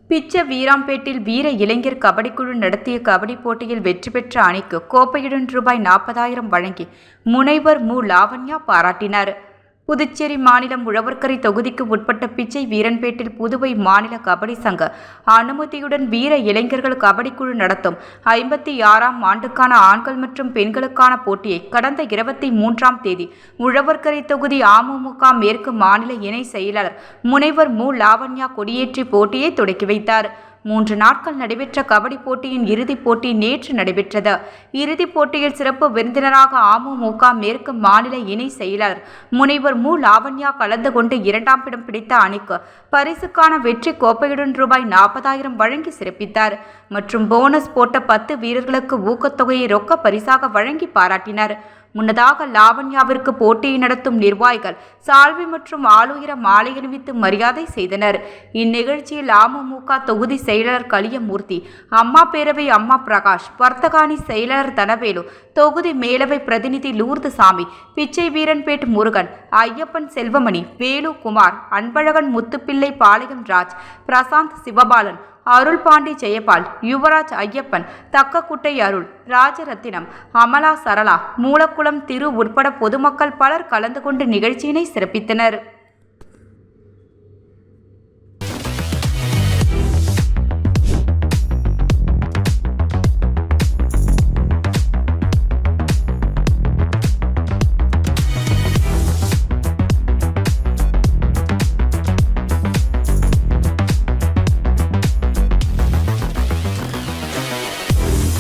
பிச்ச வீராம்பேட்டில் வீர இளைஞர் கபடிக்குழு நடத்திய கபடி போட்டியில் வெற்றி பெற்ற அணிக்கு கோப்பையுடன் ரூபாய் 40,000 வழங்கி முனைவர் மு. லாவண்யா பாராட்டினார். புதுச்சேரி மாநிலம் உழவர்கரை தொகுதிக்கு உட்பட்ட பிச்சை வீரன்பேட்டில் புதுவை மாநில கபடி சங்க அனுமதியுடன் வீர இளைஞர்கள் கபடிக்குழு நடத்தும் 56ஆம் ஆண்டுக்கான ஆண்கள் மற்றும் பெண்களுக்கான போட்டியை கடந்த 23ஆம் தேதி உழவர்கரை தொகுதி அமமுக மேற்கு மாநில இணை செயலாளர் முனைவர் மு. லாவண்யா கொடியேற்றி போட்டியை தொடக்கி வைத்தார். 3 நாட்கள் நடைபெற்ற கபடி போட்டியின் இறுதிப் போட்டி நேற்று நடைபெற்றது. இறுதிப் போட்டியில் சிறப்பு விருந்தினராக அமமுக மேற்கு மாநில இணை செயலாளர் முனைவர் மு. லாவண்யா கலந்து கொண்டு 2ஆம் இடம் பிடித்த அணிக்கு பரிசுக்கான வெற்றி கோப்பையுடன் ரூபாய் 40,000 வழங்கி சிறப்பித்தார். மற்றும் போனஸ் போட்ட 10 வீரர்களுக்கு ஊக்கத்தொகையை ரொக்க பரிசாக வழங்கி பாராட்டினார். முன்னதாக லாவண்யாவிற்கு போட்டியை நடத்தும் நிர்வாகிகள் சால்வை மற்றும் ஆளுயர மாலை அணிவித்து மரியாதை செய்தனர். இந்நிகழ்ச்சியில் அமமுக தொகுதி செயலாளர் கலியமூர்த்தி, அம்மா பேரவை அம்மா பிரகாஷ், வர்த்தகாணி செயலாளர் தனவேலு, தொகுதி மேலவை பிரதிநிதி லூர்துசாமி, பிச்சை வீரன்பேட் முருகன், ஐயப்பன் செல்வமணி, வேலு குமார், அன்பழகன் முத்துப்பிள்ளை, பாளையம் ராஜ், பிரசாந்த் சிவபாலன், அருள் பாண்டி, ஜெயபால், யுவராஜ், ஐயப்பன், தக்கக்குட்டை அருள், ராஜரத்தினம், அமலா, சரளா, மூலக்குளம் திரு உட்பட பொதுமக்கள் பலர் கலந்து கொண்டு நிகழ்ச்சியினை சிறப்பித்தனர்.